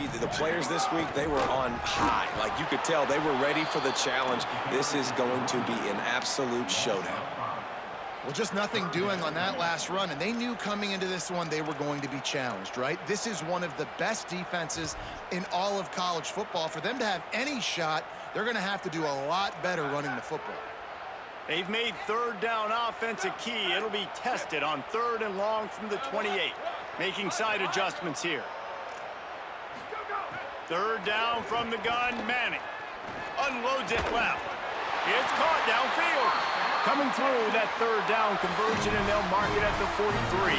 The players this week, they were on high. Like you could tell, they were ready for the challenge. This is going to be an absolute showdown. Well, just nothing doing on that last run, and they knew coming into this one they were going to be challenged, right? This is one of the best defenses in all of college football. For them to have any shot, they're going to have to do a lot better running the football. They've made third down offense a key. It'll be tested on 3rd and long from the 28. Making side adjustments here. 3rd down from the gun, Manning. Unloads it left. It's caught downfield. Coming through that 3rd down conversion, and they'll mark it at the 43.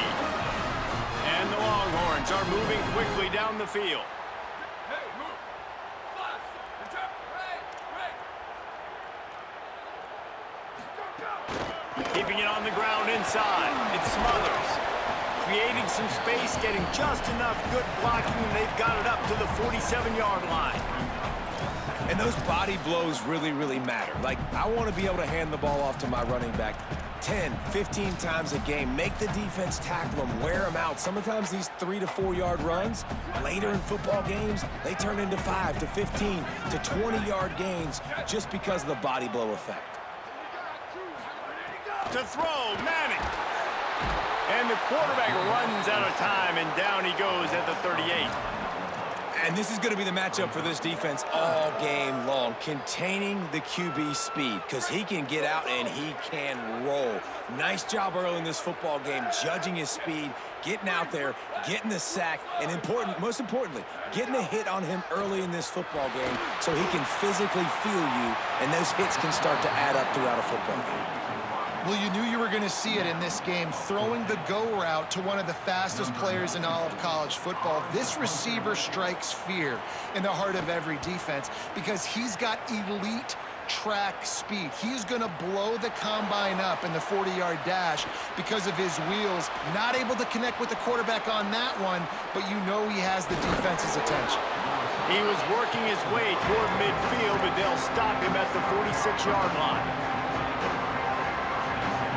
And the Longhorns are moving quickly down the field. Keeping it on the ground inside. It's Smothers. Creating some space, getting just enough good blocking, and they've got it up to the 47-yard line. And those body blows really, really matter. Like, I want to be able to hand the ball off to my running back 10, 15 times a game. Make the defense tackle them, wear them out. Sometimes these 3 to 4 yard runs, later in football games, they turn into 5 to 15 to 20-yard gains just because of the body blow effect. To throw, Manning. And the quarterback runs out of time, and down he goes at the 38. And this is going to be the matchup for this defense all game long, containing the QB speed, because he can get out and he can roll. Nice job early in this football game, judging his speed, getting out there, getting the sack, and most importantly, getting a hit on him early in this football game so he can physically feel you, and those hits can start to add up throughout a football game. Well, you knew you were going to see it in this game, throwing the go route to one of the fastest players in all of college football. This receiver strikes fear in the heart of every defense because he's got elite track speed. He's going to blow the combine up in the 40-yard dash because of his wheels. Not able to connect with the quarterback on that one, but you know he has the defense's attention. He was working his way toward midfield, but they'll stop him at the 46-yard line.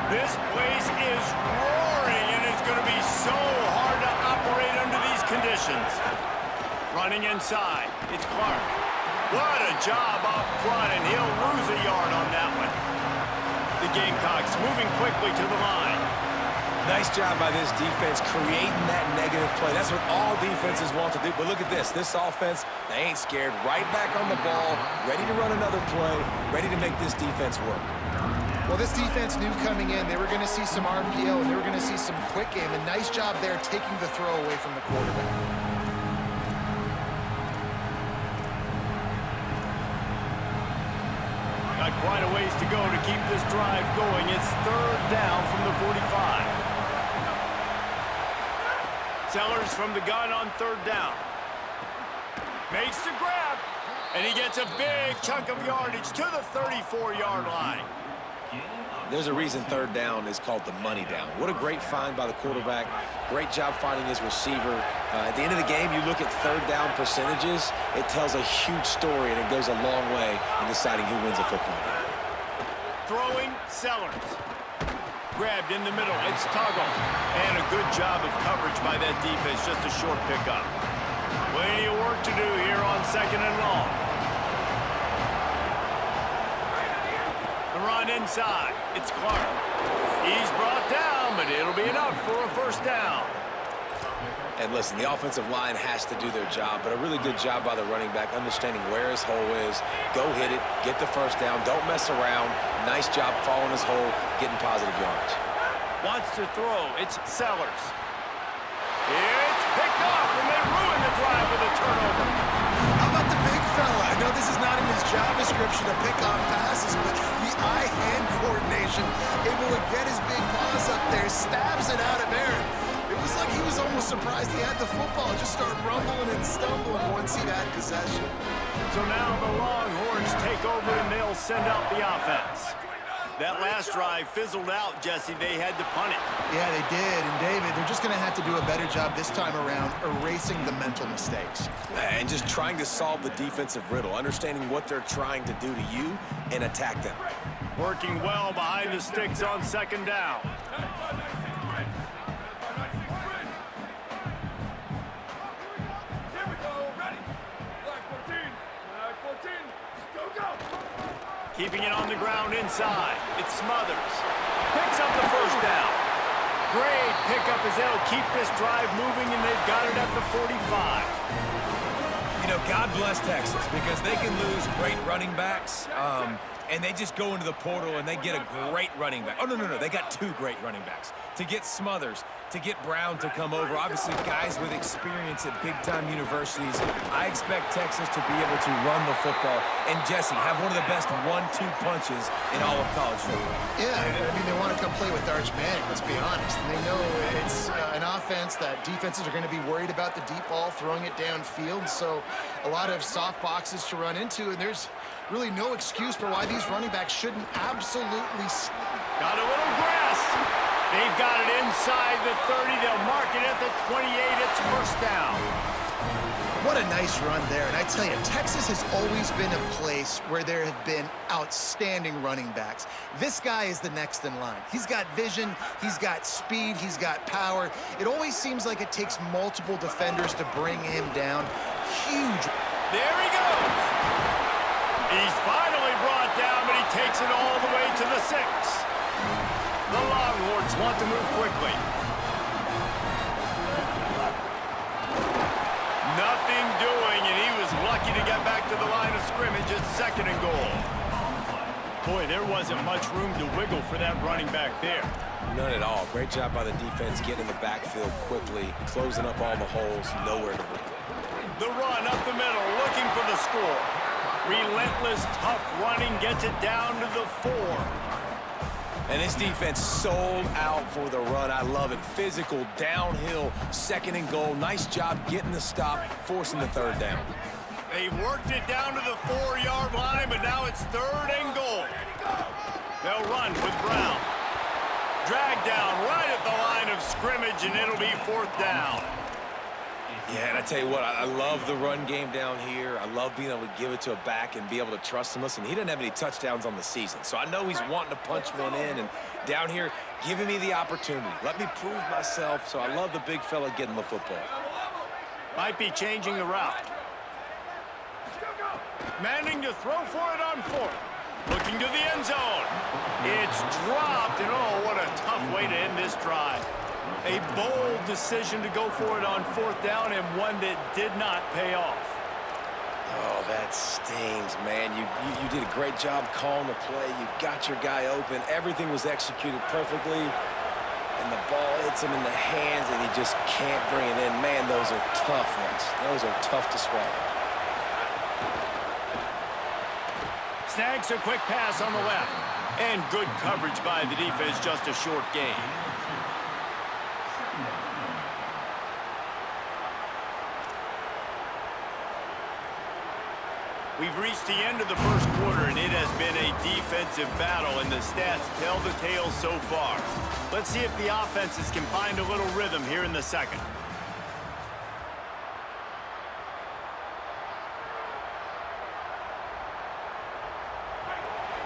This place is roaring, and it's going to be so hard to operate under these conditions. Running inside, it's Clark. What a job up front, and he'll lose a yard on that one. The Gamecocks moving quickly to the line. Nice job by this defense creating that negative play. That's what all defenses want to do. But look at this. This offense, they ain't scared. Right back on the ball, ready to run another play, ready to make this defense work. Well, this defense knew coming in they were going to see some RPO and they were going to see some quick game. A nice job there taking the throw away from the quarterback. Got quite a ways to go to keep this drive going. It's 3rd down from the 45. Sellers from the gun on 3rd down. Makes the grab, and he gets a big chunk of yardage to the 34-yard line. There's a reason 3rd down is called the money down. What a great find by the quarterback. Great job finding his receiver. At the end of the game, you look at 3rd down percentages. It tells a huge story, and it goes a long way in deciding who wins a football game. Throwing, Sellers. Grabbed in the middle. It's Tuggle. And a good job of coverage by that defense. Just a short pickup. Plenty of work to do here on 2nd and long. The run inside. It's Clark. He's brought down, but it'll be enough for a 1st down. And listen, the offensive line has to do their job, but a really good job by the running back, understanding where his hole is. Go hit it, get the 1st down, don't mess around. Nice job following his hole, getting positive yards. Wants to throw. It's Sellers. It's picked off, and they ruin the drive with a turnover. How about the big fella? I know this is not in his job description to pick off passes, but the eye-hand coordination, able to get his big paws up there, stabs it out of air. It was like he was almost surprised he had the football, just started rumbling and stumbling once he had possession. So now the Longhorns take over, and they'll send out the offense. That last drive fizzled out, Jesse. They had to punt it. Yeah, they did. And, David, they're just going to have to do a better job this time around erasing the mental mistakes. And just trying to solve the defensive riddle, understanding what they're trying to do to you and attack them. Working well behind the sticks on 2nd down. Keeping it on the ground inside. It's Smothers. Picks up the first down. Great pickup as they'll keep this drive moving, and they've got it at the 45. You know, God bless Texas because they can lose great running backs, and they just go into the portal and they get a great running back. Oh, no. They got two great running backs. To get Smothers, to get Brown to come over, obviously guys with experience at big-time universities, I expect Texas to be able to run the football and, Jesse, have one of the best 1-2 punches in all of college football. Yeah, I mean, they want to come play with Arch Manning, let's be honest. And they know it's an offense that defenses are going to be worried about the deep ball, throwing it downfield. So a lot of soft boxes to run into, and there's really no excuse for why these running backs shouldn't absolutely... Got a little grass. They've got it inside the 30. They'll mark it at the 28. It's first down. What a nice run there. And I tell you, Texas has always been a place where there have been outstanding running backs. This guy is the next in line. He's got vision, he's got speed, he's got power. It always seems like it takes multiple defenders to bring him down. Huge. There he goes. He's finally brought down, but he takes it all the way to the 6. The Longhorns want to move quickly. Nothing doing, and he was lucky to get back to the line of scrimmage at 2nd and goal. Boy, there wasn't much room to wiggle for that running back there. None at all. Great job by the defense getting in the backfield quickly, closing up all the holes, nowhere to be. The run up the middle, looking for the score. Relentless, tough running gets it down to the 4. And this defense sold out for the run. I love it. Physical, downhill, 2nd and goal. Nice job getting the stop, forcing the 3rd down. They worked it down to the 4-yard line, but now it's 3rd and goal. They'll run with Brown. Drag down right at the line of scrimmage, and it'll be 4th down. Yeah, and I tell you what, I love the run game down here. I love being able to give it to a back and be able to trust him. Listen, he doesn't have any touchdowns on the season, so I know he's wanting to punch one in. And down here, giving me the opportunity. Let me prove myself, so I love the big fella getting the football. Might be changing the route. Manning to throw for it on 4th. Looking to the end zone. It's dropped, and oh, what a tough way to end this drive. A bold decision to go for it on 4th down, and one that did not pay off. Oh, that stings, man. You did a great job calling the play. You got your guy open. Everything was executed perfectly, and the ball hits him in the hands, and he just can't bring it in. Man, those are tough ones. Those are tough to swallow. Snags a quick pass on the left, and good coverage by the defense, just a short gain. We've reached the end of the first quarter, and it has been a defensive battle, and the stats tell the tale so far. Let's see if the offenses can find a little rhythm here in the second.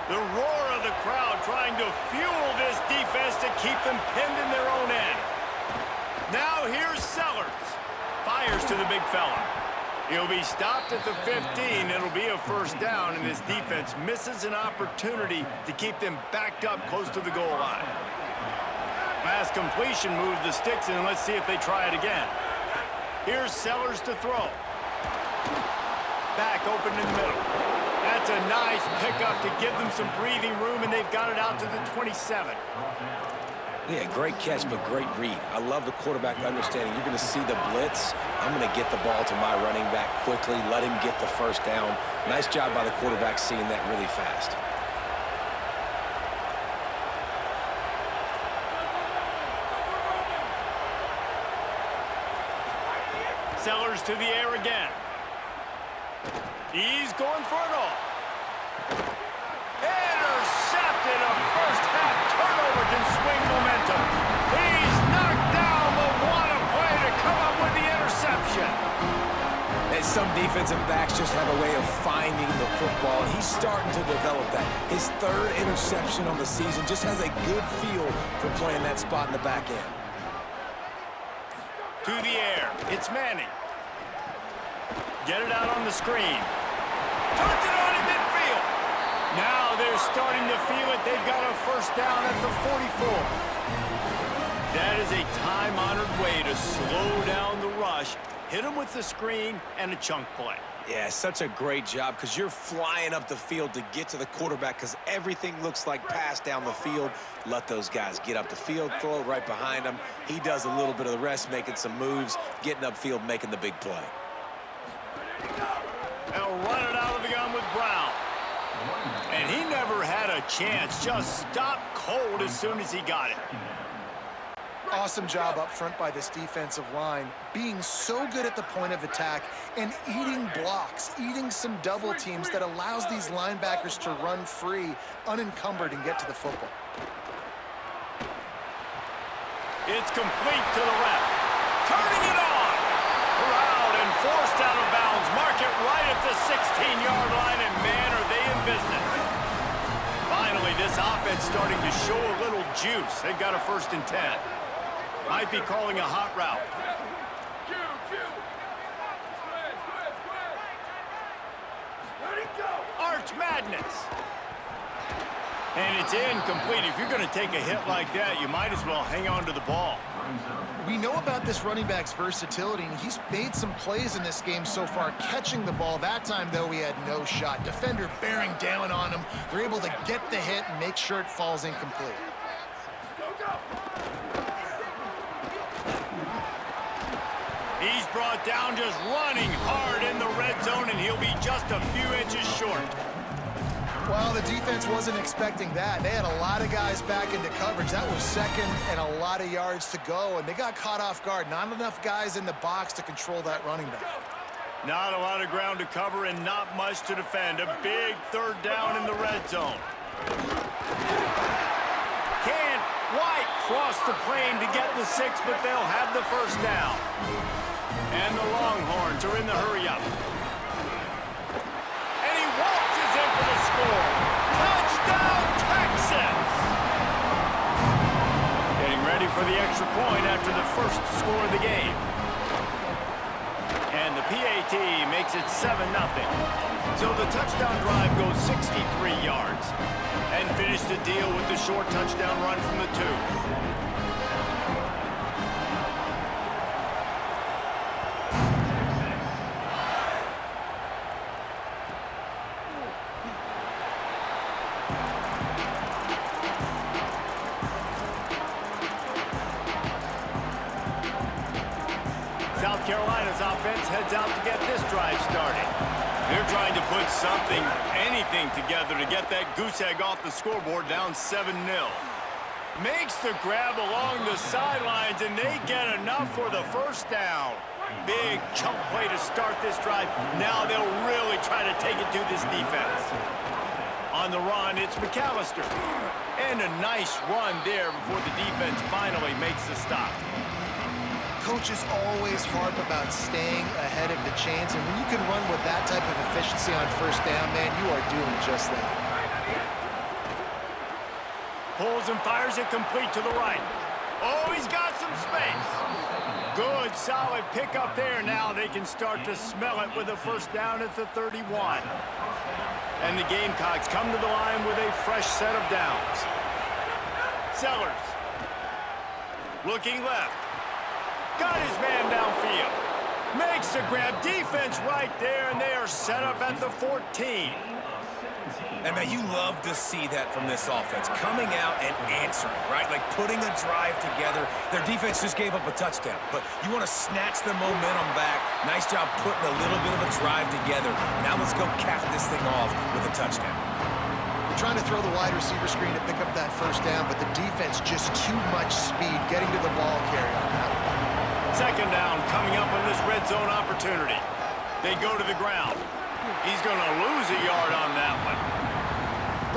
The roar of the crowd trying to fuel this defense to keep them pinned in their own end. Now here's Sellers. Fires to the big fella. He'll be stopped at the 15. It'll be a first down, and this defense misses an opportunity to keep them backed up close to the goal line. Pass completion moves the sticks, and let's see if they try it again. Here's Sellers to throw. Back open in the middle. That's a nice pickup to give them some breathing room, and they've got it out to the 27. Yeah, great catch, but great read. I love the quarterback understanding. You're going to see the blitz. I'm going to get the ball to my running back quickly, let him get the first down. Nice job by the quarterback seeing that really fast. Sellers to the air again. He's going for it all. Intercepted. A first-half turnover can swing momentum. He's knocked down, but what a play to come up with the interception. And some defensive backs just have a way of finding the football, and he's starting to develop that. His 3rd interception on the season, just has a good feel for playing that spot in the back end. To the air. It's Manning. Get it out on the screen. Turns it on in midfield. Now they are starting to feel it. They've got a first down at the 44. That is a time-honored way to slow down the rush, hit them with the screen, and a chunk play. Yeah, such a great job because you're flying up the field to get to the quarterback because everything looks like pass down the field. Let those guys get up the field, throw it right behind him. He does a little bit of the rest, making some moves, getting upfield, making the big play. They'll run it out of the gun with Brown. And he never had a chance, just stopped cold as soon as he got it. Awesome job up front by this defensive line, being so good at the point of attack and eating blocks, eating some double teams that allows these linebackers to run free, unencumbered, and get to the football. It's complete to the left. Turning it on. Corralled and forced out of bounds. Mark it right at the 16-yard line, and man, are they in business. Finally, this offense starting to show a little juice. They've got a 1st and 10. Might be calling a hot route. Arch madness. And it's incomplete. If you're going to take a hit like that, you might as well hang on to the ball. We know about this running back's versatility, and he's made some plays in this game so far, catching the ball. That time, though, he had no shot. Defender bearing down on him. They're able to get the hit and make sure it falls incomplete. He's brought down just running hard in the red zone, and he'll be just a few inches short. Well, the defense wasn't expecting that. They had a lot of guys back into coverage. That was second and a lot of yards to go, and they got caught off guard. Not enough guys in the box to control that running back. Not a lot of ground to cover and not much to defend. A big 3rd down in the red zone. Can't quite cross the plane to get the 6, but they'll have the 1st down. And the Longhorns are in the hurry-up. And he waltzes in for the score. Touchdown, Texas! Getting ready for the extra point after the 1st score of the game. And the PAT makes it 7-0. So the touchdown drive goes 63 yards. And finish the deal with the short touchdown run from the 2. South Carolina's offense heads out to get this drive started. They're trying to put something, anything together to get that goose egg off the scoreboard down 7-0. Makes the grab along the sidelines, and they get enough for the 1st down. Big chunk play to start this drive. Now they'll really try to take it to this defense. On the run, it's McAllister. And a nice run there before the defense finally makes the stop. Coaches always harp about staying ahead of the chains, and when you can run with that type of efficiency on 1st down, man, you are doing just that. Pulls and fires it complete to the right. Oh, he's got some space. Good, solid pickup there. Now they can start to smell it with a 1st down at the 31. And the Gamecocks come to the line with a fresh set of downs. Sellers. Looking left. Got his man downfield. Makes the grab. Defense right there, and they are set up at the 14. And, man, you love to see that from this offense. Coming out and answering, right? Like putting a drive together. Their defense just gave up a touchdown, but you want to snatch the momentum back. Nice job putting a little bit of a drive together. Now let's go cap this thing off with a touchdown. We're trying to throw the wide receiver screen to pick up that 1st down, but the defense just too much speed getting to the ball carrier on that one. 2nd down coming up on this red zone opportunity. They go to the ground. He's going to lose a yard on that one.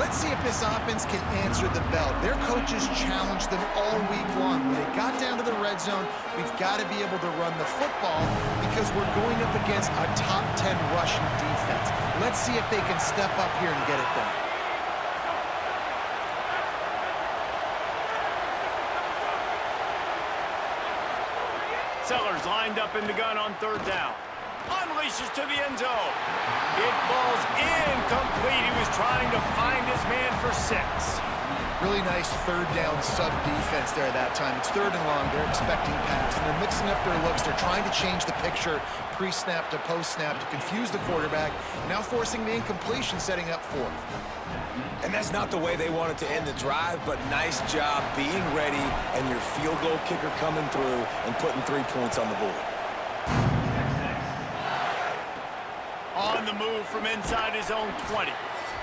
Let's see if this offense can answer the bell. Their coaches challenged them all week long. When it got down to the red zone, we've got to be able to run the football because we're going up against a top 10 rushing defense. Let's see if they can step up here and get it done. Sellers lined up in the gun on 3rd down. unleashes to the end zone. It falls incomplete. He was trying to find his man for 6. Really nice third down sub defense there that time. It's 3rd and long. They're expecting pass, and they're mixing up their looks. They're trying to change the picture pre-snap to post-snap to confuse the quarterback, now forcing the incompletion, setting up 4th. And that's not the way they wanted to end the drive, but nice job being ready and your field goal kicker coming through and putting 3 points on the board. On the move from inside his own 20.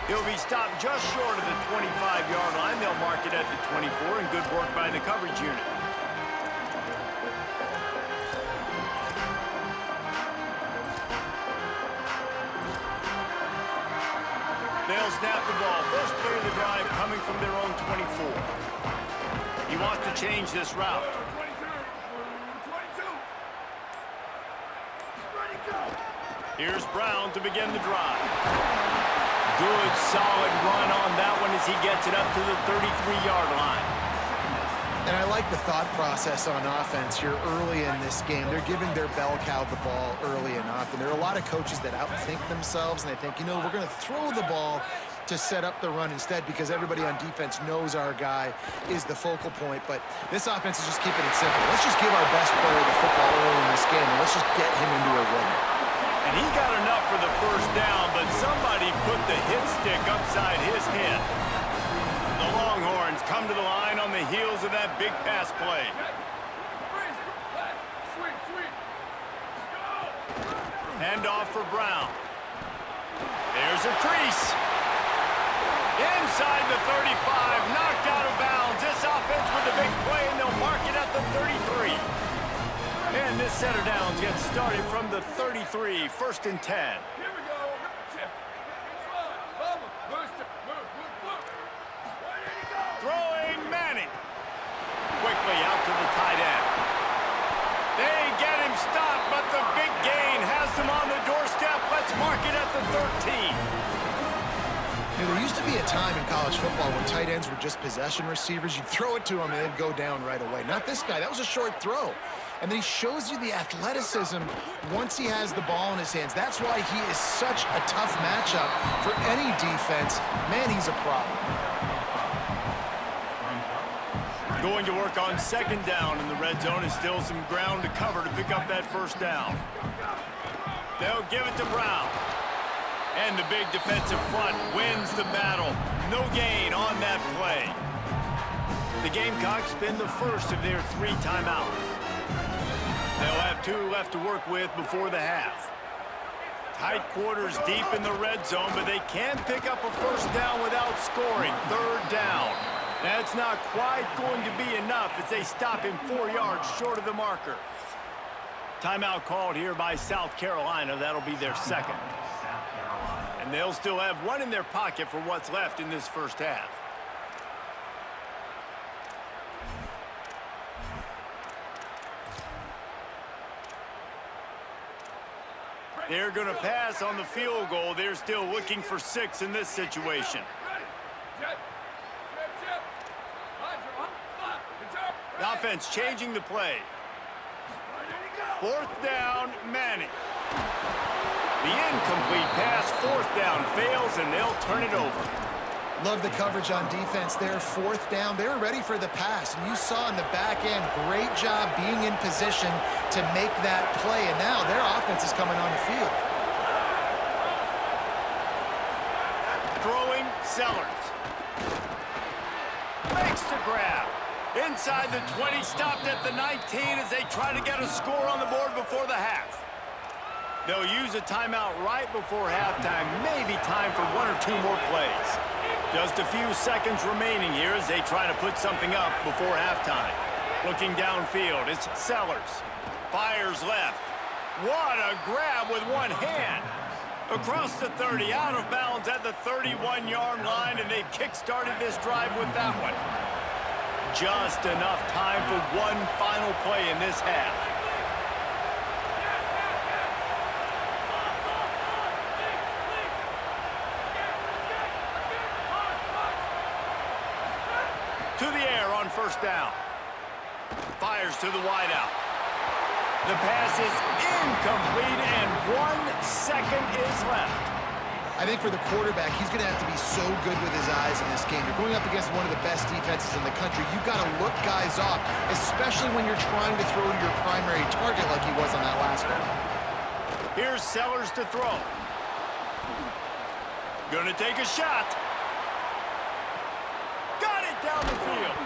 He'll be stopped just short of the 25-yard line. They'll mark it at the 24, and good work by the coverage unit. They'll snap the ball. First play of the drive coming from their own 24. He wants to change this route. Here's Brown to begin the drive. Good, solid run on that one as he gets it up to the 33-yard line. And I like the thought process on offense here early in this game. They're giving their bell cow the ball early and often. There are a lot of coaches that outthink themselves, and they think, you know, we're going to throw the ball to set up the run instead because everybody on defense knows our guy is the focal point. But this offense is just keeping it simple. Let's just give our best player the football early in this game, and let's just get him into a rhythm. And he got enough for the first down, but somebody put the hit stick upside his head. The Longhorns come to the line on the heels of that big pass play. Hand off for Brown. There's a crease. Inside the 35, knocked out of bounds. This offense with a big play, and they'll mark it at the 33. And this setter downs gets started from the 33, 1st and 10. Here we go. Throwing Manning. Quickly out to the tight end. They get him stopped, but the big gain has them on the doorstep. Let's mark it at the 13. You know, there used to be a time in college football when tight ends were just possession receivers. You'd throw it to him and they'd go down right away. Not this guy. That was a short throw. And then he shows you the athleticism once he has the ball in his hands. That's why he is such a tough matchup for any defense. Man, he's a problem. Going to work on 2nd down in the red zone. Is still some ground to cover to pick up that 1st down. They'll give it to Brown. And the big defensive front wins the battle. No gain on that play. The Gamecocks spend the first of their 3 timeouts. They'll have 2 left to work with before the half. Tight quarters deep in the red zone, but they can pick up a 1st down without scoring. 3rd down. That's not quite going to be enough as they stop him 4 yards short of the marker. Timeout called here by South Carolina. That'll be their 2nd. And they'll still have 1 in their pocket for what's left in this 1st half. They're going to pass on the field goal. They're still looking for 6 in this situation. The offense changing the play. 4th down, Manning. The incomplete pass, 4th down, fails, and they'll turn it over. Love the coverage on defense there. 4th down. They were ready for the pass. And you saw in the back end, great job being in position to make that play. And now their offense is coming on the field. Throwing, Sellers. Makes the grab. Inside the 20, stopped at the 19 as they try to get a score on the board before the half. They'll use a timeout right before halftime. Maybe time for 1 or 2 more plays. Just a few seconds remaining here as they try to put something up before halftime. Looking downfield, it's Sellers. Fires left. What a grab with one hand. Across the 30, out of bounds at the 31-yard line, and they've kick-started this drive with that one. Just enough time for one final play in this half. To the air on 1st down. Fires to the wideout. The pass is incomplete, and 1 second is left. I think for the quarterback, he's going to have to be so good with his eyes in this game. You're going up against one of the best defenses in the country. You've got to look guys off, especially when you're trying to throw to your primary target like he was on that last one. Here's Sellers to throw. Gonna take a shot. Got it down the field.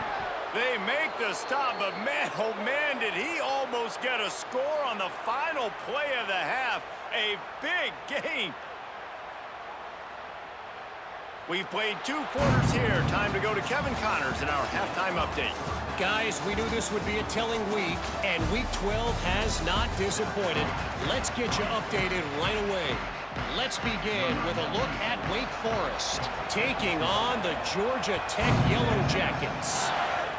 They make the stop, but man, oh man, did he almost get a score on the final play of the half. A big game. We've played 2 quarters here. Time to go to Kevin Connors in our halftime update. Guys, we knew this would be a telling week, and Week 12 has not disappointed. Let's get you updated right away. Let's begin with a look at Wake Forest, taking on the Georgia Tech Yellow Jackets.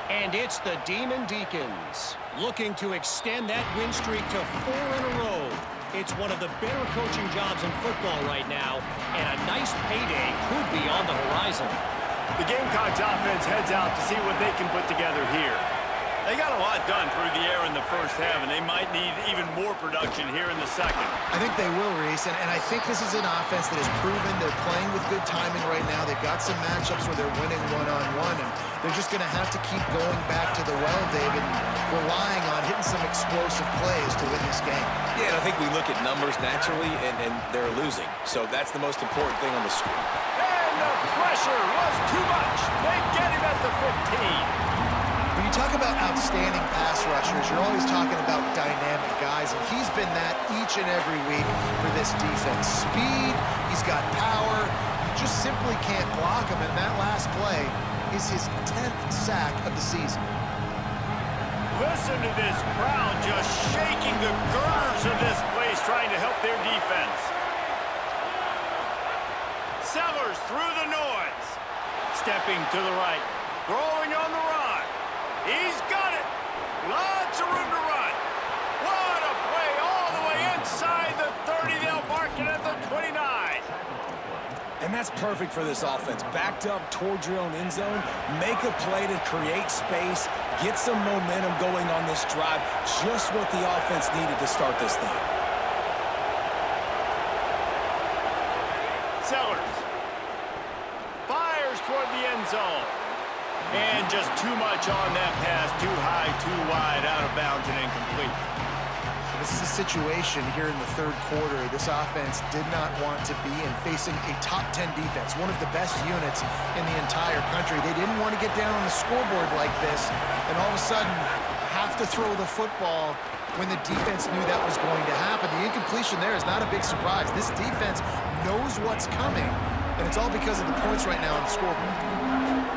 And it's the Demon Deacons, looking to extend that win streak to 4 in a row. It's one of the better coaching jobs in football right now, and a nice payday could be on the horizon. The Gamecocks offense heads out to see what they can put together here. They got a lot done through the air in the first half, and they might need even more production here in the second. I think they will, Reese, and I think this is an offense that has proven they're playing with good timing right now. They've got some matchups where they're winning one-on-one, and they're just going to have to keep going back to the well, David, and relying on hitting some explosive plays to win this game. Yeah, and I think we look at numbers naturally, and they're losing. So that's the most important thing on the screen. And the pressure was too much. They get him at the 15. When you talk about outstanding pass rushers, you're always talking about dynamic guys, and he's been that each and every week for this defense. Speed, he's got power, you just simply can't block him, and that last play is his 10th sack of the season. Listen to this crowd just shaking the girders of this place, trying to help their defense. Sellers through the noise. Stepping to the right. Throwing on the run. He's got it. Lots of room to run. What a play all the way inside the 30. They'll mark it at the 29. And that's perfect for this offense. Backed up towards your own end zone, make a play to create space, get some momentum going on this drive. Just what the offense needed to start this thing. Sellers fires toward the end zone. And just too much on that pass. Too high, too wide, out of bounds, and incomplete. This is a situation here in the third quarter this offense did not want to be in, facing a top 10 defense, one of the best units in the entire country. They didn't want to get down on the scoreboard like this and all of a sudden have to throw the football when the defense knew that was going to happen. The incompletion there is not a big surprise. This defense knows what's coming, and it's all because of the points right now on the scoreboard.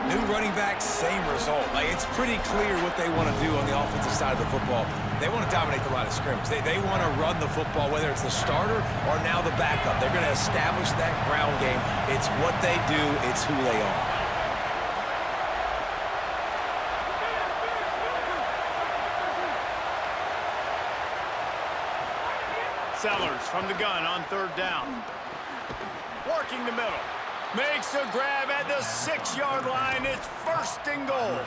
New running back, same result. Like, it's pretty clear what they want to do on the offensive side of the football. They want to dominate the line of scrimmage. They want to run the football, whether it's the starter or now the backup. They're going to establish that ground game. It's what they do. It's who they are. Sellers from the gun on 3rd down. Working the middle. Makes a grab at the 6-yard line. It's 1st and goal.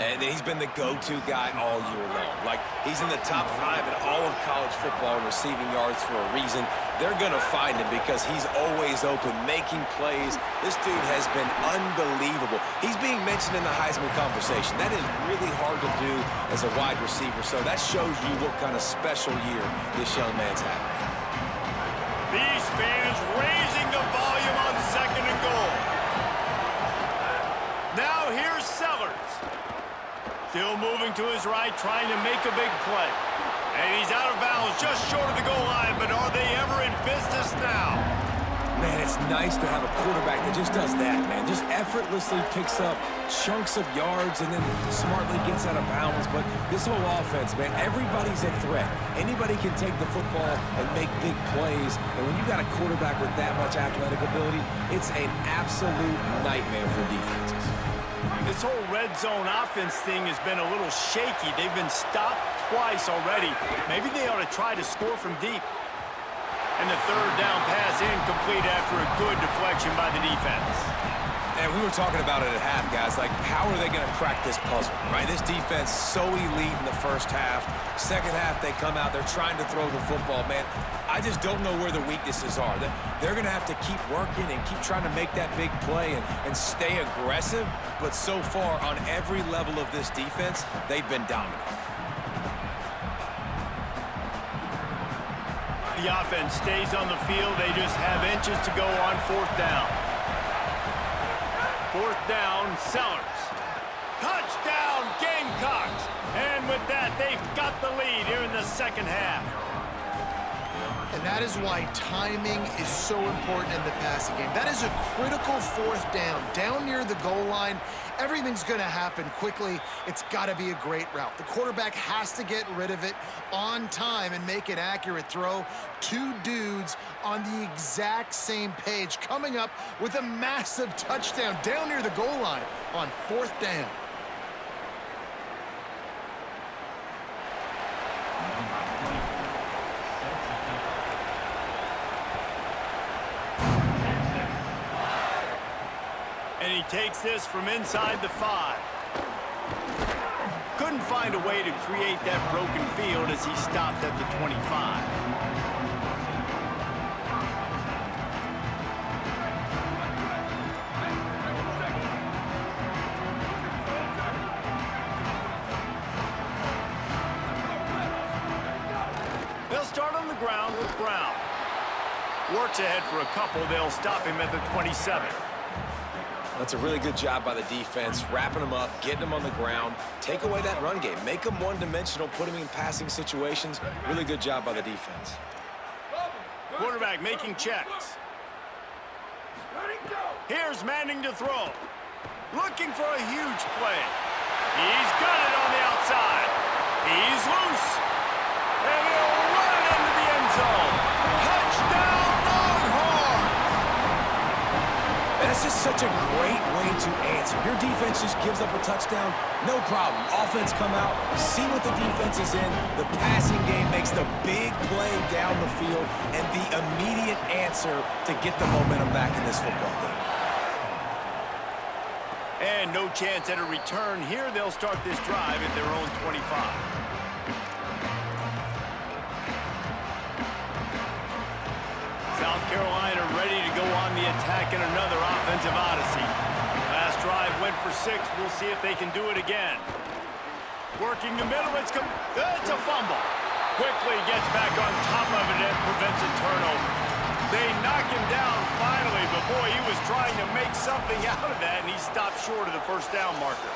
And he's been the go-to guy all year long. Like, he's in the top 5 in all of college football in receiving yards for a reason. They're going to find him because he's always open, making plays. This dude has been unbelievable. He's being mentioned in the Heisman conversation. That is really hard to do as a wide receiver. So that shows you what kind of special year this young man's having. These fans raising the volume on 2nd and goal. Now here's Sellers. Still moving to his right, trying to make a big play. And he's out of bounds just short of the goal line, but are they ever in business now? Man, it's nice to have a quarterback that just does that, man. Just effortlessly picks up chunks of yards and then smartly gets out of bounds. But this whole offense, man, everybody's a threat. Anybody can take the football and make big plays. And when you got a quarterback with that much athletic ability, it's an absolute nightmare for defenses. This whole red zone offense thing has been a little shaky. They've been stopped twice already. Maybe they ought to try to score from deep. And the 3rd down pass incomplete after a good deflection by the defense. And we were talking about it at half, guys. Like, how are they going to crack this puzzle, right? This defense so elite in the first half. Second half, they come out. They're trying to throw the football, man. I just don't know where the weaknesses are. They're going to have to keep working and keep trying to make that big play and stay aggressive. But so far, on every level of this defense, they've been dominant. The offense stays on the field. They just have inches to go on fourth down. Fourth down, Sellers. Touchdown, Gamecocks. And with that, they've got the lead here in the second half. And that is why timing is so important in the passing game. That is a critical fourth down. Down near the goal line, everything's going to happen quickly. It's got to be a great route. The quarterback has to get rid of it on time and make an accurate throw. Two dudes on the exact same page coming up with a massive touchdown down near the goal line on fourth down. And he takes this from inside the 5. Couldn't find a way to create that broken field as he stopped at the 25. They'll start on the ground with Brown. Works ahead for a couple. They'll stop him at the 27. That's a really good job by the defense, wrapping them up, getting them on the ground, take away that run game, make them one-dimensional, put them in passing situations. Really good job by the defense. Quarterback making checks. Here's Manning to throw. Looking for a huge play. He's got it on the outside. He's loose. And he'll run it into the end zone. Touchdown, Longhorns! That's just such a great way to answer. Your defense just gives up a touchdown, no problem. Offense come out, see what the defense is in. The passing game makes the big play down the field and the immediate answer to get the momentum back in this football game. And no chance at a return here. They'll start this drive at their own 25. South Carolina ready to go on the attack in another offensive odyssey. Last drive went for 6. We'll see if they can do it again. Working the middle. It's a fumble. Quickly gets back on top of it and prevents a turnover. They knock him down finally, but boy, he was trying to make something out of that, and he stopped short of the first down marker.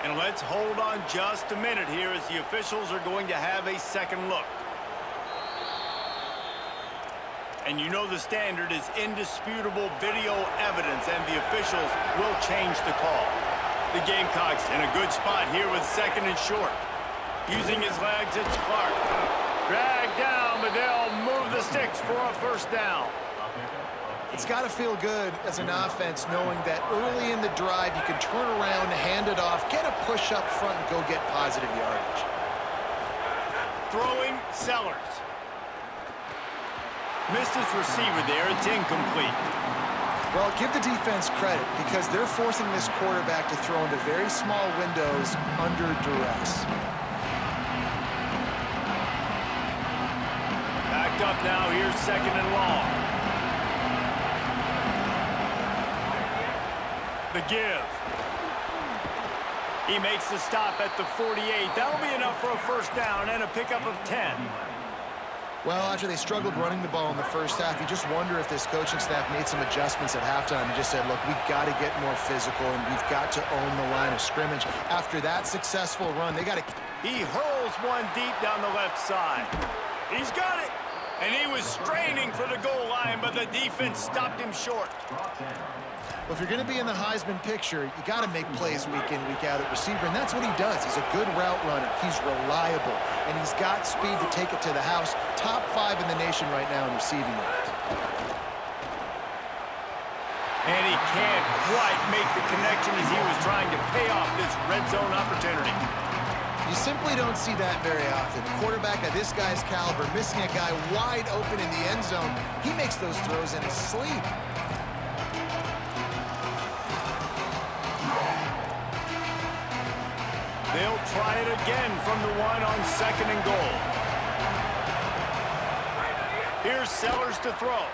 And let's hold on just a minute here as the officials are going to have a second look. And you know the standard is indisputable video evidence, and the officials will change the call. The Gamecocks in a good spot here with second and short. Using his legs, it's Clark. Dragged down, but they'll move the sticks for a first down. It's got to feel good as an offense knowing that early in the drive you can turn around, hand it off, get a push up front, and go get positive yardage. Throwing, Sellers. Missed his receiver there. It's incomplete. Well, give the defense credit because they're forcing this quarterback to throw into very small windows under duress. Backed up now. Here's second and long. The give. He makes the stop at the 48. That'll be enough for a first down and a pickup of 10. Well, after they struggled running the ball in the first half, you just wonder if this coaching staff made some adjustments at halftime and just said, look, we've got to get more physical and we've got to own the line of scrimmage. After that successful run, they got to... He hurls one deep down the left side. He's got it. And he was straining for the goal line, but the defense stopped him short. Well, if you're going to be in the Heisman picture, you got to make plays week in, week out at receiver, and that's what he does. He's a good route runner. He's reliable, and he's got speed to take it to the house. Top 5 in the nation right now in receiving yards. And he can't quite make the connection as he was trying to pay off this red zone opportunity. You simply don't see that very often. A quarterback of this guy's caliber missing a guy wide open in the end zone. He makes those throws in his sleep. They'll try it again from the one on 2nd and goal. Here's Sellers to throw.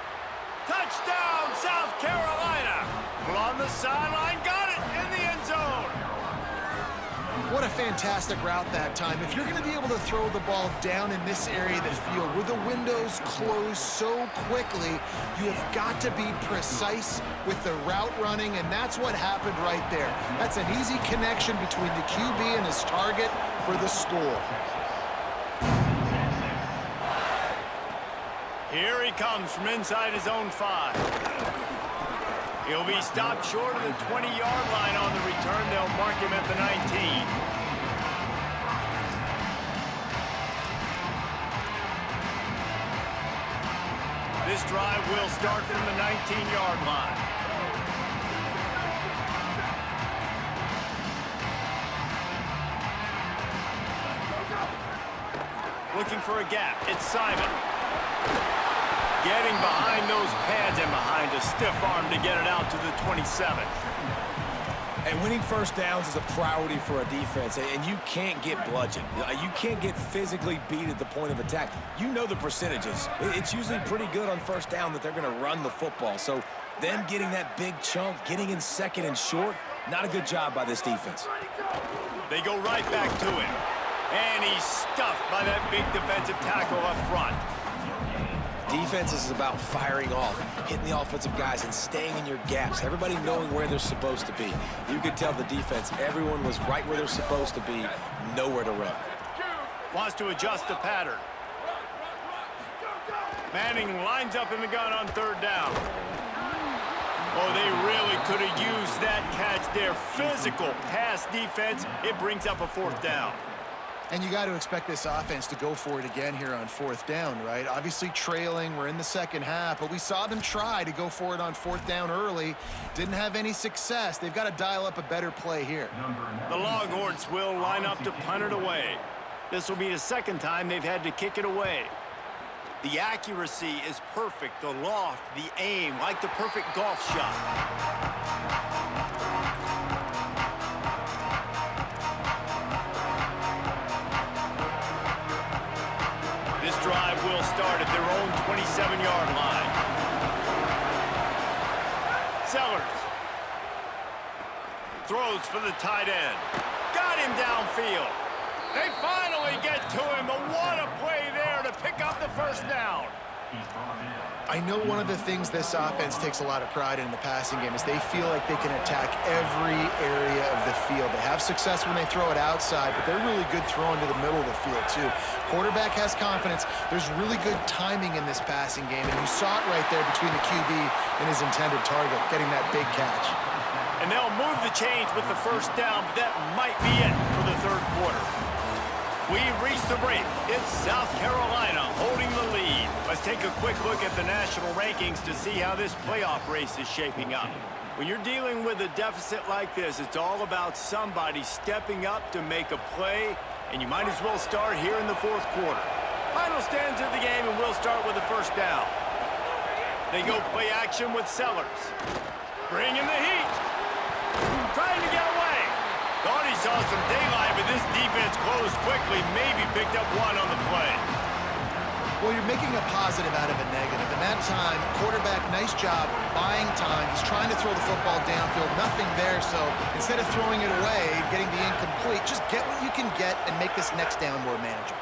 Touchdown, South Carolina. Well, on the sideline, got it in the end zone. What a fantastic route that time. If you're going to be able to throw the ball down in this area of the field where the windows close so quickly, you have got to be precise with the route running, and that's what happened right there. That's an easy connection between the QB and his target for the score. Here he comes from inside his own 5. He'll be stopped short of the 20-yard line on the return. They'll mark him at the 19. This drive will start from the 19-yard line. Looking for a gap. It's Simon. Getting behind those pads and behind a stiff arm to get it out to the 27. And winning first downs is a priority for a defense, and you can't get bludgeoned. You can't get physically beat at the point of attack. You know the percentages. It's usually pretty good on first down that they're going to run the football. So them getting that big chunk, getting in 2nd and short, not a good job by this defense. They go right back to him. And he's stuffed by that big defensive tackle up front. Defense is about firing off, hitting the offensive guys, and staying in your gaps. Everybody knowing where they're supposed to be. You could tell the defense, everyone was right where they're supposed to be, nowhere to run. Wants to adjust the pattern. Manning lines up in the gun on 3rd down. Oh, they really could have used that catch there. Physical pass defense. It brings up a 4th down. And you got to expect this offense to go for it again here on 4th down, right? Obviously trailing, we're in the 2nd half, but we saw them try to go for it on 4th down early. Didn't have any success. They've got to dial up a better play here. The Longhorns will line up to punt it away. This will be the 2nd time they've had to kick it away. The accuracy is perfect. The loft, the aim, like the perfect golf shot. This drive will start at their own 27-yard line. Sellers throws for the tight end. Got him downfield. They finally get to him, but what a play there to pick up the 1st down. I know one of the things this offense takes a lot of pride in the passing game is they feel like they can attack every area of the field. They have success when they throw it outside, but they're really good throwing to the middle of the field, too. Quarterback has confidence. There's really good timing in this passing game, and you saw it right there between the QB and his intended target, getting that big catch. And they'll move the chains with the 1st down, but that might be it for the 3rd quarter. We've reached the break. It's South Carolina holding the lead. Let's take a quick look at the national rankings to see how this playoff race is shaping up. When you're dealing with a deficit like this, it's all about somebody stepping up to make a play, and you might as well start here in the 4th quarter. Final stands of the game, and we'll start with the 1st down. They go play action with Sellers. Bring in the heat. Trying to get away. Thought he saw some daylight, but this defense closed quickly, maybe picked up 1 on the play. Well, you're making a positive out of a negative. And that time, quarterback, nice job buying time. He's trying to throw the football downfield. Nothing there, so instead of throwing it away, getting the incomplete, just get what you can get and make this next down more manageable.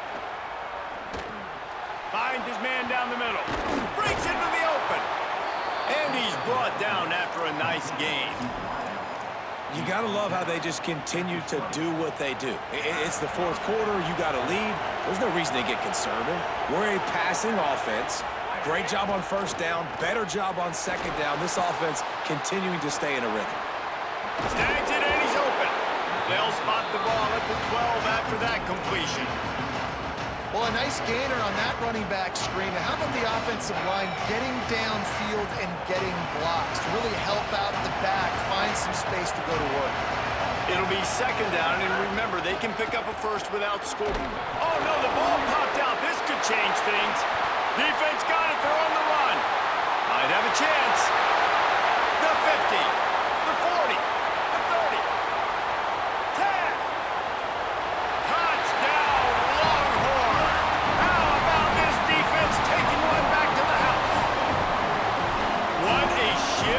Finds his man down the middle. Breaks into the open. And he's brought down after a nice gain. You got to love how they just continue to do what they do. It's the 4th quarter. You got a lead. There's no reason to get conservative. We're a passing offense. Great job on 1st down. Better job on 2nd down. This offense continuing to stay in a rhythm. Snags it and he's open. They'll spot the ball at the 12 after that completion. Well, a nice gainer on that running back screen. How about the offensive line getting downfield and getting blocks to really help out the back, find some space to go to work? It'll be 2nd down, and remember, they can pick up a 1st without scoring. Oh, no, the ball popped out. This could change things. Defense got it. They're on the run. Might have a chance. The 50, the 40, the 30, 10.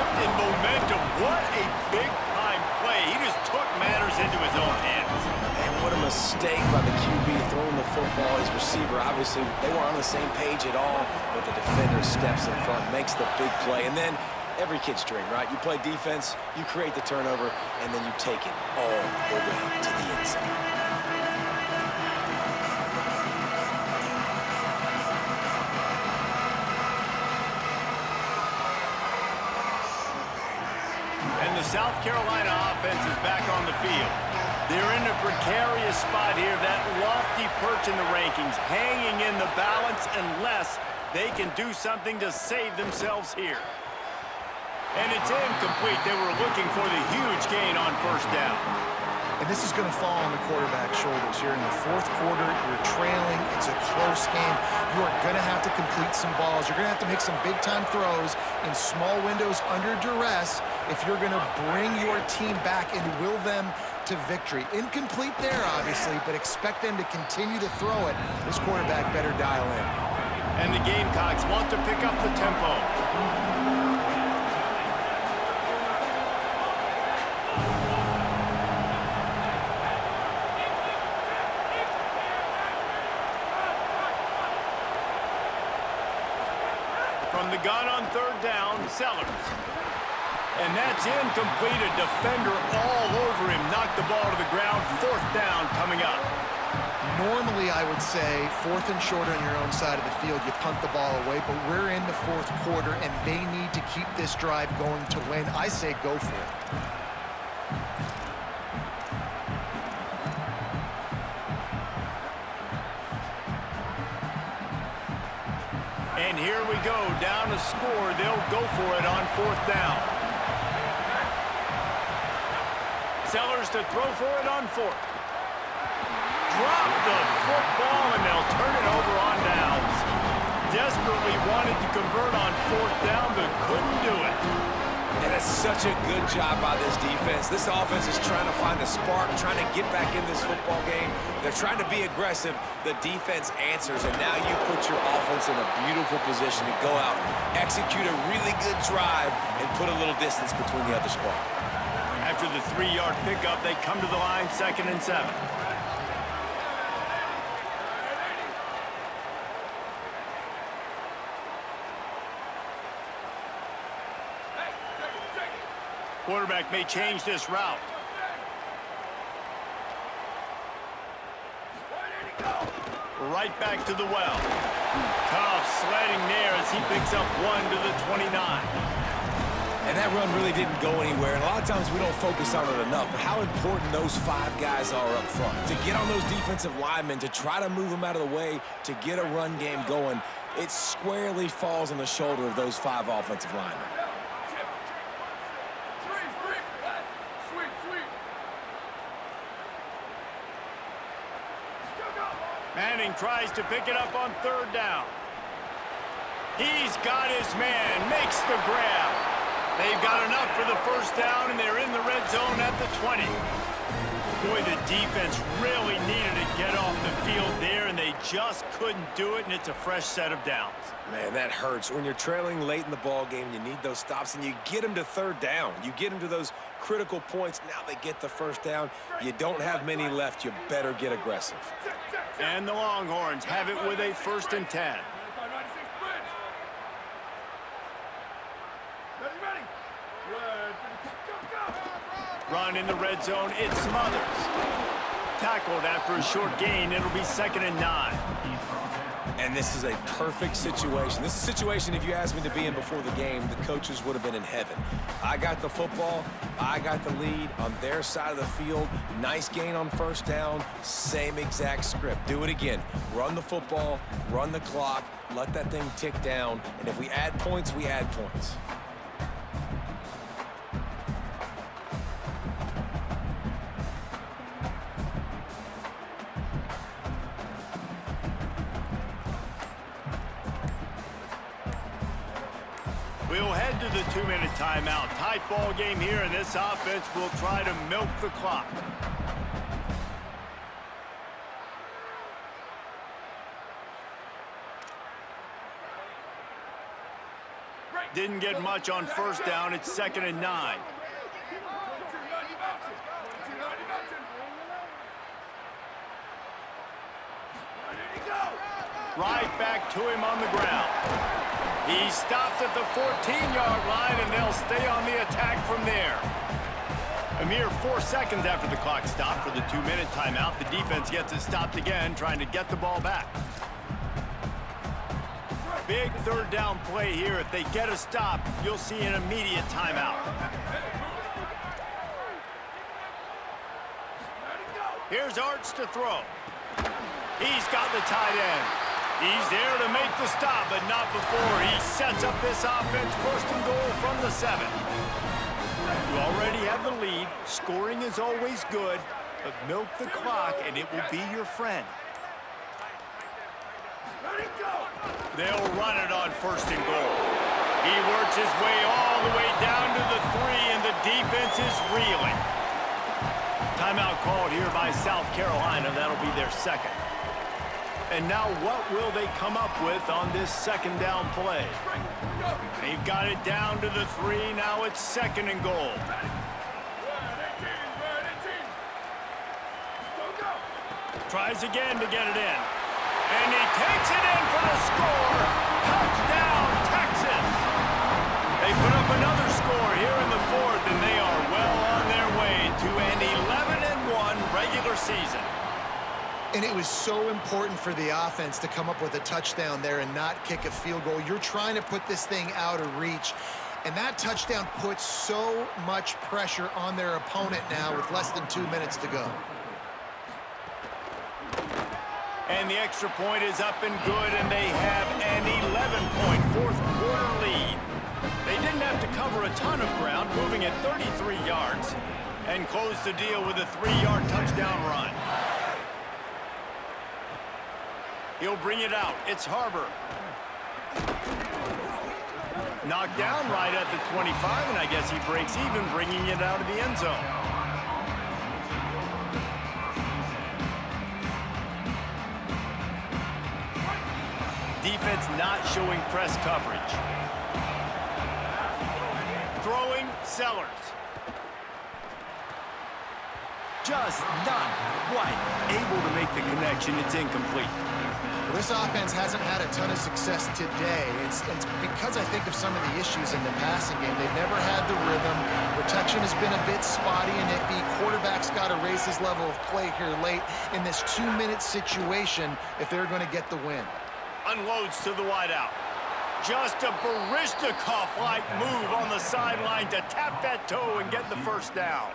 shift in momentum. What a big-time play. He just took matters into his own hands. And what a mistake by the QB throwing the football. His receiver, obviously, they weren't on the same page at all, but the defender steps in front, makes the big play, and then every kid's dream, right? You play defense, you create the turnover, and then you take it all the way to the end zone. And the South Carolina offense is back on the field. They're in a precarious spot here, that lofty perch in the rankings, hanging in the balance unless they can do something to save themselves here. And it's incomplete. They were looking for the huge gain on first down. And this is going to fall on the quarterback's shoulders here in the fourth quarter. You're trailing. It's a close game. You are going to have to complete some balls. You're going to have to make some big-time throws in small windows under duress if you're going to bring your team back and will them to victory. Incomplete there, obviously, but expect them to continue to throw it. This quarterback better dial in. And the Gamecocks want to pick up the tempo. From the gun on third down, Sellers. And that's incomplete. A defender all over him. Knocked the ball to the ground. Fourth down coming up. Normally, I would say, fourth and short on your own side of the field, you punt the ball away, but we're in the fourth quarter, and they need to keep this drive going to win. I say go for it. And here we go, down to score. They'll go for it on fourth down. Sellers to throw for it on fourth. Drop the football, and they'll turn it over on downs. Desperately wanted to convert on fourth down, but couldn't do it. And it's such a good job by this defense. This offense is trying to find a spark, trying to get back in this football game. They're trying to be aggressive. The defense answers, and now you put your offense in a beautiful position to go out, execute a really good drive, and put a little distance between the other squad. After the 3-yard pickup, they come to the line, 2nd and 7. Quarterback may change this route. Right back to the well. Tough sledding there as he picks up 1 to the 29. And that run really didn't go anywhere. And a lot of times we don't focus on it enough, but how important those 5 guys are up front. To get on those defensive linemen, to try to move them out of the way, to get a run game going, it squarely falls on the shoulder of those 5 offensive linemen. Manning tries to pick it up on third down. He's got his man, makes the grab. They've got enough for the first down, and they're in the red zone at the 20. Boy, the defense really needed to get off the field there, and they just couldn't do it, and it's a fresh set of downs. Man, that hurts. When you're trailing late in the ball game, you need those stops, and you get them to third down. You get them to those critical points. Now they get the first down. You don't have many left. You better get aggressive. And the Longhorns have it with a 1st and 10. Run in the red zone, it's Smothers. Tackled after a short gain, it'll be 2nd and 9. And this is a perfect situation. This is a situation, if you asked me to be in before the game, the coaches would have been in heaven. I got the football. I got the lead on their side of the field. Nice gain on first down. Same exact script. Do it again. Run the football, run the clock, let that thing tick down. And if we add points, we add points. We'll head to the 2-minute timeout. Tight ball game here, and this offense will try to milk the clock. Didn't get much on first down. It's 2nd and 9. Right back to him on the ground. He stopped at the 14-yard line, and they'll stay on the attack from there. A mere 4 seconds after the clock stopped for the 2-minute timeout, the defense gets it stopped again, trying to get the ball back. Big 3rd down play here. If they get a stop, you'll see an immediate timeout. Here's Arch to throw. He's got the tight end. He's there to make the stop, but not before he sets up this offense. 1st and goal from the 7. You already have the lead. Scoring is always good, but milk the clock and it will be your friend. They'll run it on 1st and goal. He works his way all the way down to the 3, and the defense is reeling. Timeout called here by South Carolina. That'll be their 2nd. And now what will they come up with on this 2nd down play? They've got it down to the 3. Now it's 2nd and goal. Tries again to get it in. And he takes it in for the score. Touchdown, Texas. They put up another score here in the 4th, and they are well on their way to an 11-1 regular season. And it was so important for the offense to come up with a touchdown there and not kick a field goal. You're trying to put this thing out of reach, and that touchdown puts so much pressure on their opponent now with less than 2 minutes to go. And the extra point is up and good, and they have an 11-point 4th quarter lead. They didn't have to cover a ton of ground, moving at 33 yards, and close the deal with a 3-yard touchdown run. He'll bring it out. It's Harbor. Knocked down right at the 25, and I guess he breaks even, bringing it out of the end zone. Defense not showing press coverage. Throwing, Sellers. Just not quite able to make the connection. It's incomplete. This offense hasn't had a ton of success today. It's because I think of some of the issues in the passing game. They've never had the rhythm. Protection has been a bit spotty and iffy. Quarterback's got to raise his level of play here late in this 2-minute situation if they're going to get the win. Unloads to the wideout. Just a Barishnikov-like move on the sideline to tap that toe and get the 1st down.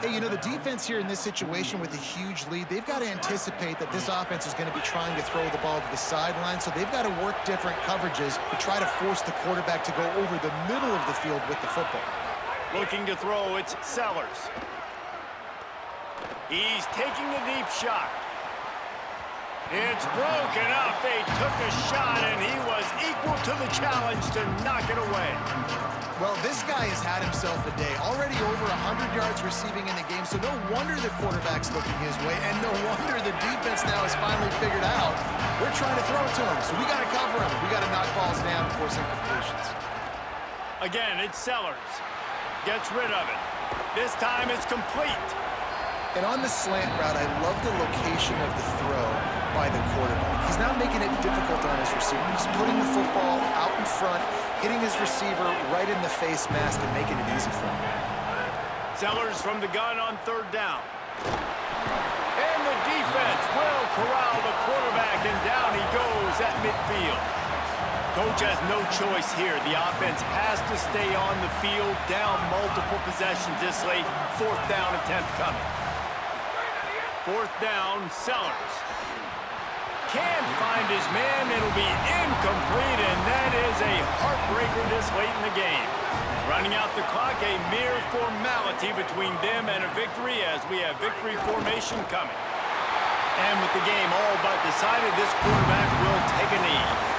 Hey, you know, the defense here in this situation with a huge lead, they've got to anticipate that this offense is going to be trying to throw the ball to the sideline, so they've got to work different coverages to try to force the quarterback to go over the middle of the field with the football. Looking to throw, it's Sellers. He's taking the deep shot. It's broken up. They took a shot, and he was equal to the challenge to knock it away. Well, this guy has had himself a day. Already over 100 yards receiving in the game, so no wonder the quarterback's looking his way, and no wonder the defense now has finally figured out we're trying to throw it to him, so we got to cover him. We got to knock balls down and force incompletions. Again, it's Sellers. Gets rid of it. This time it's complete. And on the slant route, I love the location of the throw by the quarterback. He's not making it difficult on his receiver. He's putting the football out in front, hitting his receiver right in the face mask and making it easy for him. Sellers from the gun on 3rd down. And the defense will corral the quarterback, and down he goes at midfield. Coach has no choice here. The offense has to stay on the field, down multiple possessions this late. 4th down attempt coming. 4th down, Sellers. Can't find his man. It'll be incomplete, and that is a heartbreaker this late in the game. Running out the clock, a mere formality between them and a victory as we have victory formation coming. And with the game all but decided, this quarterback will take a knee.